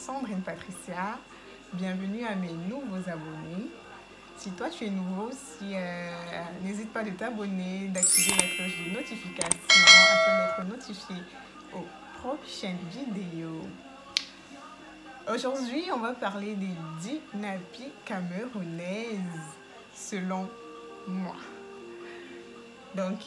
Sandrine Patricia. Bienvenue à mes nouveaux abonnés. Si toi tu es nouveau, n'hésite pas de t'abonner, d'activer la cloche de notification afin d'être notifié aux prochaines vidéos. Aujourd'hui, on va parler des 10 nappies camerounaises selon moi. Donc,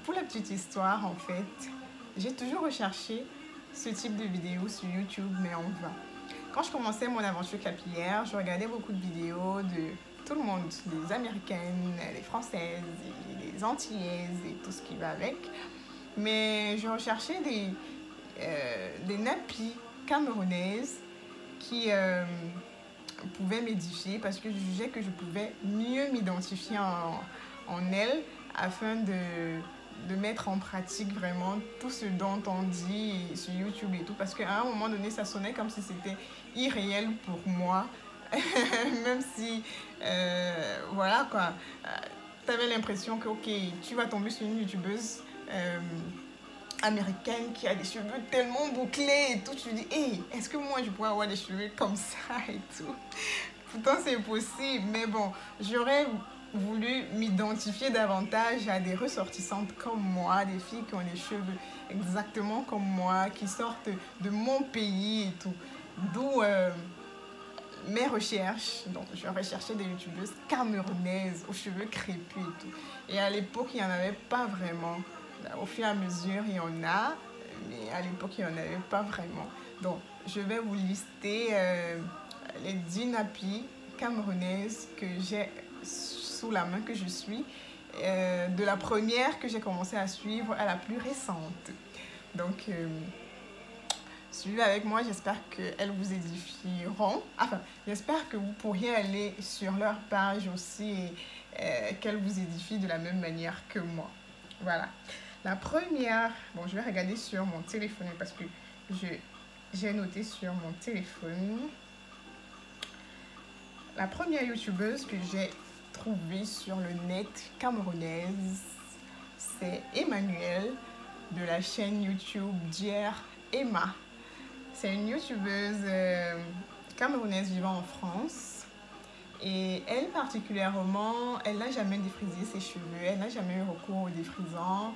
pour la petite histoire, en fait, j'ai toujours recherché ce type de vidéos sur YouTube, mais en vain. Quand je commençais mon aventure capillaire, je regardais beaucoup de vidéos de tout le monde, les américaines, les françaises, les antillaises et tout ce qui va avec. Mais je recherchais des nappies camerounaises qui pouvaient m'édifier parce que je jugeais que je pouvais mieux m'identifier en elles afin de mettre en pratique vraiment tout ce dont on dit sur YouTube et tout. Parce qu'à un moment donné, ça sonnait comme si c'était irréel pour moi. Même si, voilà quoi, tu avais l'impression que, ok, tu vas tomber sur une YouTubeuse américaine qui a des cheveux tellement bouclés et tout. Tu te dis, hey, est-ce que moi je pourrais avoir des cheveux comme ça et tout? Pourtant, c'est possible. Mais bon, j'aurais voulu m'identifier davantage à des ressortissantes comme moi, des filles qui ont les cheveux exactement comme moi, qui sortent de mon pays et tout. D'où mes recherches. Donc, je recherchais des youtubeuses camerounaises aux cheveux crépus et tout. Et à l'époque, il n'y en avait pas vraiment. Au fur et à mesure, il y en a, mais à l'époque, il n'y en avait pas vraiment. Donc, je vais vous lister les 10 nappies camerounaises que j'ai sous la main, que je suis, de la première que j'ai commencé à suivre à la plus récente. Donc, suivez avec moi, j'espère qu'elles vous édifieront. Enfin, j'espère que vous pourriez aller sur leur page aussi et qu'elles vous édifient de la même manière que moi. Voilà. La première, bon, je vais regarder sur mon téléphone parce que j'ai noté sur mon téléphone. La première youtubeuse que j'ai trouvée sur le net camerounaise, c'est Emmanuelle de la chaîne YouTube Dear Emma. C'est une youtubeuse camerounaise vivant en France. Et elle particulièrement, elle n'a jamais défrisé ses cheveux, elle n'a jamais eu recours au défrisant.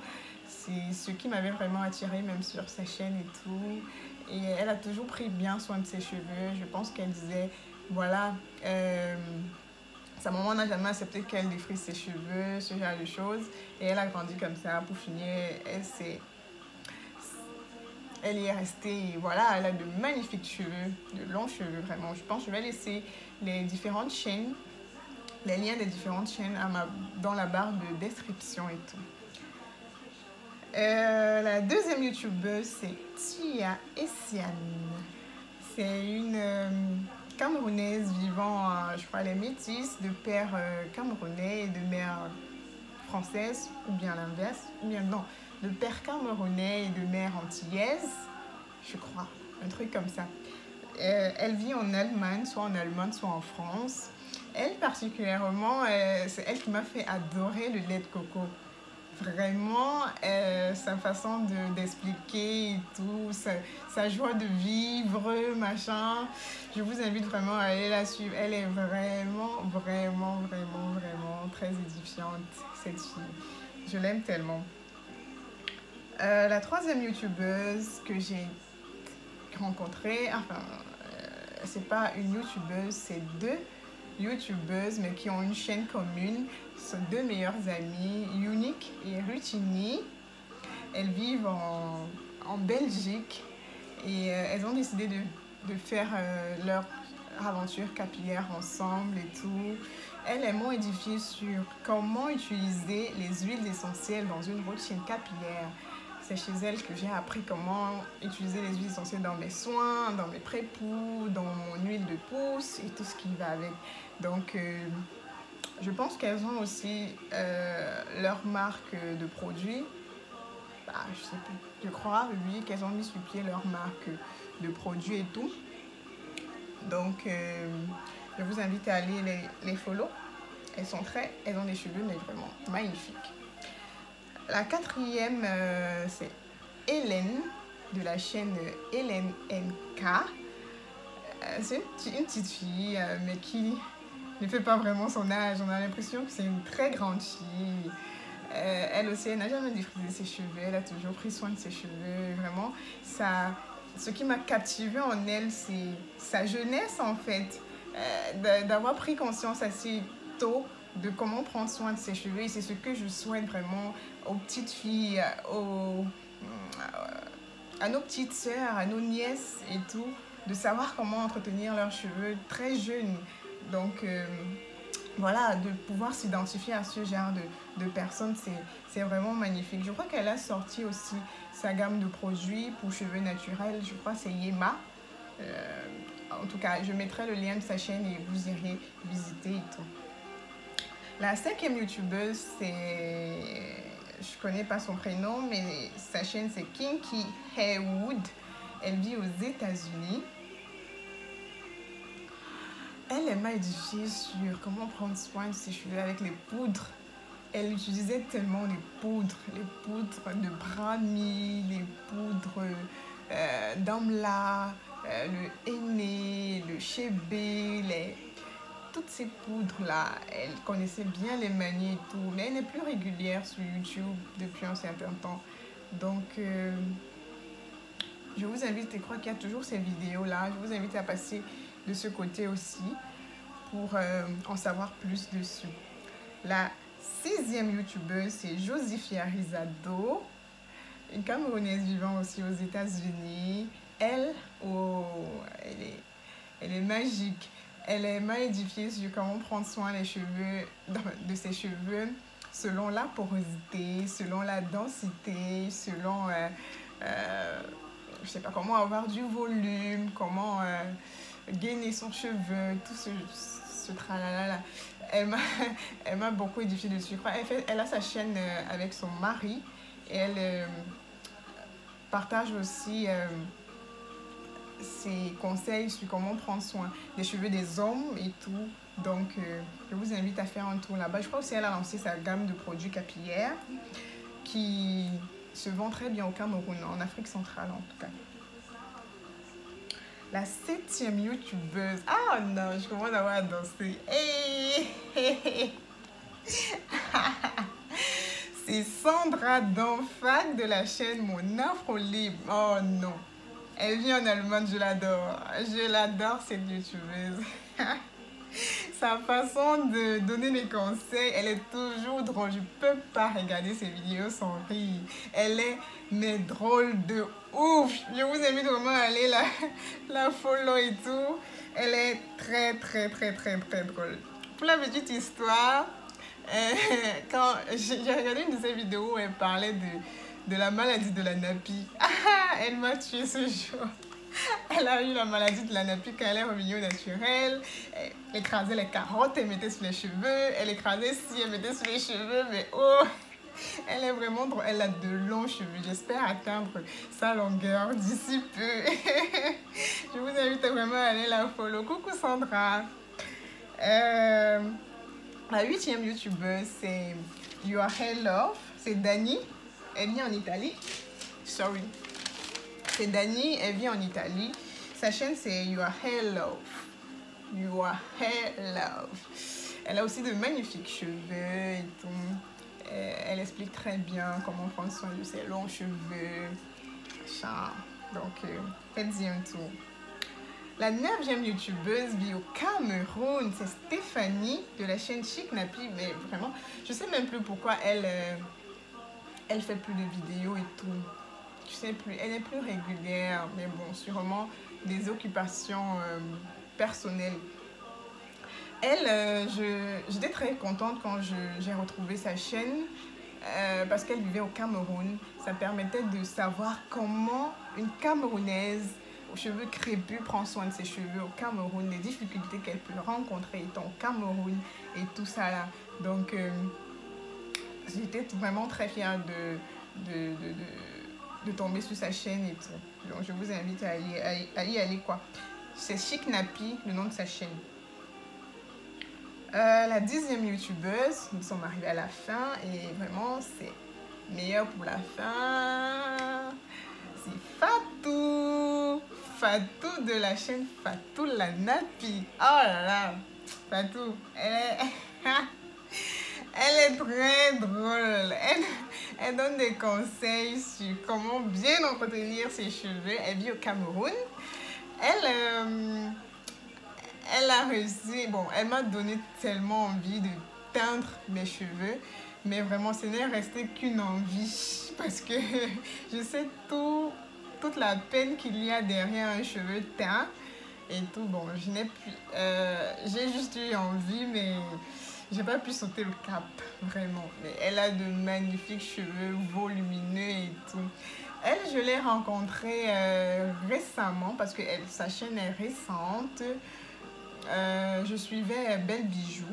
C'est ce qui m'avait vraiment attirée même sur sa chaîne et tout. Et elle a toujours pris bien soin de ses cheveux. Je pense qu'elle disait, voilà, sa maman n'a jamais accepté qu'elle défrise ses cheveux, ce genre de choses. Et elle a grandi comme ça. Pour finir, elle y est restée. Et voilà, elle a de magnifiques cheveux, de longs cheveux vraiment. Je pense que je vais laisser les différentes chaînes, les liens des différentes chaînes dans la barre de description et tout. La deuxième youtubeuse, c'est Tia Essiane. C'est une camerounaise vivant, je crois, elle est métisse, de père camerounais et de mère française, ou bien l'inverse, ou bien non, de père camerounais et de mère antillaise, je crois, un truc comme ça. Elle vit en Allemagne, soit en France. Elle particulièrement, c'est elle qui m'a fait adorer le lait de coco. Vraiment, sa façon d'expliquer et tout, sa joie de vivre, machin. Je vous invite vraiment à aller la suivre. Elle est vraiment très édifiante, cette fille. Je l'aime tellement. La troisième youtubeuse que j'ai rencontrée, enfin, c'est pas une youtubeuse, c'est deux youtubeuses, mais qui ont une chaîne commune. Ce sont deux meilleures amies, Unique et Rutini. Elles vivent en Belgique et elles ont décidé de faire leur aventure capillaire ensemble et tout. Elles m'ont édifié sur comment utiliser les huiles essentielles dans une routine capillaire. C'est chez elles que j'ai appris comment utiliser les huiles essentielles dans mes soins, dans mes pré-poux, dans mon huile de pousse et tout ce qui va avec. Donc, je pense qu'elles ont aussi leur marque de produits. Bah, je sais plus. Je crois, oui, qu'elles ont mis sur pied leur marque de produits et tout. Donc, je vous invite à aller les follow. Elles ont des cheveux, mais vraiment magnifiques. La quatrième, c'est Hélène, de la chaîne Hélène NK. C'est une petite fille, mais qui ne fait pas vraiment son âge. On a l'impression que c'est une très grande fille. Elle aussi, elle n'a jamais défrisé ses cheveux. Elle a toujours pris soin de ses cheveux. Vraiment, ce qui m'a captivée en elle, c'est sa jeunesse, en fait. D'avoir pris conscience assez tôt de comment prendre soin de ses cheveux. Et c'est ce que je souhaite vraiment aux petites filles, à nos petites sœurs, à nos nièces et tout, de savoir comment entretenir leurs cheveux très jeunes. Donc, voilà, de pouvoir s'identifier à ce genre de personnes, c'est vraiment magnifique. Je crois qu'elle a sorti aussi sa gamme de produits pour cheveux naturels. Je crois que c'est Yema. En tout cas, je mettrai le lien de sa chaîne et vous irez visiter et tout. La 5e youtubeuse, c'est... Je connais pas son prénom, mais sa chaîne, c'est Kinky Haywood. Elle vit aux États-Unis. Elle m'a édifiée sur comment prendre soin de ses cheveux avec les poudres. Elle utilisait tellement les poudres de brahmi, les poudres d'amla, le henné, le chébé, toutes ces poudres-là, elle connaissait bien les manier et tout, mais elle n'est plus régulière sur YouTube depuis un certain temps. Donc, je vous invite, je crois qu'il y a toujours ces vidéos-là, je vous invite à passer de ce côté aussi pour en savoir plus dessus. La 6e youtubeuse, c'est Josifia Rizado, une Camerounaise vivant aussi aux États-Unis. Elle est magique. Elle m'a édifiée sur comment prendre soin des cheveux, de ses cheveux selon la porosité, selon la densité, selon, je sais pas, comment avoir du volume, comment gainer son cheveu, tout ce tralala. Elle m'a beaucoup édifiée dessus. Elle a sa chaîne avec son mari et elle partage aussi ses conseils sur comment prendre soin des cheveux des hommes et tout. Donc, je vous invite à faire un tour là-bas. Je crois aussi qu'elle a lancé sa gamme de produits capillaires qui se vend très bien au Cameroun, en Afrique centrale en tout cas. La 7e youtubeuse. Ah non, je commence à avoir à danser. Hey. C'est Sandra Danfak de la chaîne Mon Afro Libre. Oh non. Elle vit en Allemagne, je l'adore. Je l'adore cette youtubeuse. Sa façon de donner des conseils, elle est toujours drôle. Je ne peux pas regarder ses vidéos sans rire. Elle est mais drôle de ouf. Je vous invite vraiment à aller la follow et tout. Elle est très drôle. Pour la petite histoire, quand j'ai regardé une de ses vidéos où elle parlait de la maladie de la nappie. Elle m'a tuée ce jour. Elle a eu la maladie de la nappie quand elle est revenue au naturel. Elle écrasait les carottes, elle mettait sur les cheveux. Elle écrasait si elle mettait sur les cheveux. Mais oh, elle est vraiment drôle. Elle a de longs cheveux. J'espère atteindre sa longueur d'ici peu. Je vous invite vraiment à aller la follow. Coucou Sandra. La 8e youtubeuse, c'est Your Hair Love. C'est Dani. Elle vit en Italie. Sorry. C'est Dani, elle vit en Italie. Sa chaîne, c'est Your Hair Love. Your Hair Love. Elle a aussi de magnifiques cheveux et tout. Elle explique très bien comment prendre soin de ses longs cheveux. Donc, faites-y un tour. La 9e youtubeuse vit au Cameroun. C'est Stéphanie de la chaîne Chic Nappy. Mais vraiment, je sais même plus pourquoi elle fait plus de vidéos et tout. Je sais plus, elle est plus régulière, mais bon, sûrement des occupations personnelles. Elle, j'étais très contente quand j'ai retrouvé sa chaîne parce qu'elle vivait au Cameroun. Ça permettait de savoir comment une Camerounaise aux cheveux crépus prend soin de ses cheveux au Cameroun, les difficultés qu'elle peut rencontrer étant au Cameroun et tout ça là. Donc, j'étais vraiment très fière de tomber sur sa chaîne et tout. Donc, je vous invite à y aller quoi. C'est Chic Nappy, le nom de sa chaîne. La 10e youtubeuse, nous sommes arrivés à la fin et vraiment c'est meilleur pour la fin. C'est Fatou. Fatou de la chaîne Fatou la Nappy. Oh là là, Fatou, elle est très drôle. Elle donne des conseils sur comment bien entretenir ses cheveux. Elle vit au Cameroun. Elle a réussi, bon, elle m'a donné tellement envie de teindre mes cheveux, mais vraiment, ce n'est resté qu'une envie parce que je sais toute la peine qu'il y a derrière un cheveu teint et tout. Bon, j'ai juste eu envie, mais j'ai pas pu sauter le cap, vraiment. Mais elle a de magnifiques cheveux volumineux et tout. Elle, je l'ai rencontrée récemment parce que sa chaîne est récente. Je suivais Belle Bijou,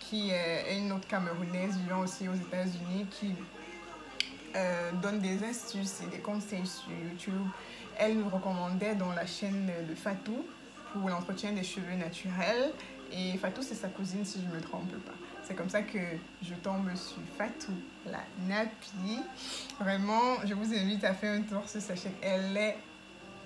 qui est une autre Camerounaise vivant aussi aux États-Unis, qui donne des astuces et des conseils sur YouTube. Elle nous recommandait dans la chaîne de Fatou pour l'entretien des cheveux naturels. Et Fatou, c'est sa cousine, si je ne me trompe pas. C'est comme ça que je tombe sur Fatou la Nappy. Vraiment, je vous invite à faire un tour sur sa chaîne. Elle est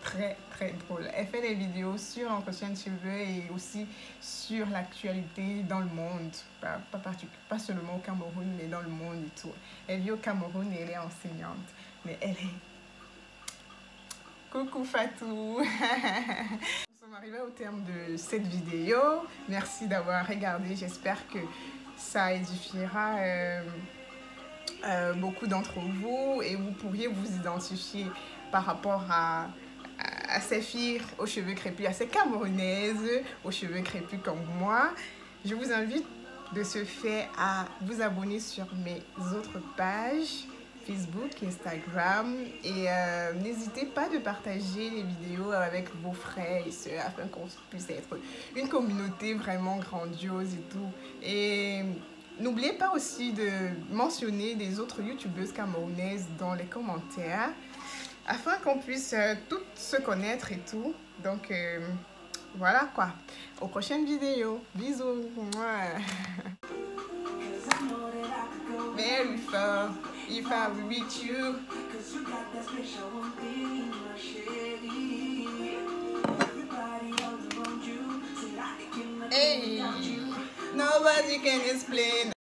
très très drôle. Elle fait des vidéos sur l'entretien de cheveux et aussi sur l'actualité dans le monde, pas seulement au Cameroun, mais dans le monde et tout. Elle vit au Cameroun et elle est enseignante, mais elle est... Coucou Fatou. Nous sommes arrivés au terme de cette vidéo. Merci d'avoir regardé. J'espère que ça édifiera beaucoup d'entre vous et vous pourriez vous identifier par rapport à ces filles aux cheveux crépus, à ces Camerounaises aux cheveux crépus comme moi. Je vous invite de ce fait à vous abonner sur mes autres pages Facebook, Instagram et n'hésitez pas de partager les vidéos avec vos frères et sœurs afin qu'on puisse être une communauté vraiment grandiose et tout. Et n'oubliez pas aussi de mentionner des autres youtubeuses camerounaises dans les commentaires afin qu'on puisse toutes se connaître et tout. Donc voilà quoi. Aux prochaines vidéos. Bisous. Very far if I will reach you. Hey, nobody can explain.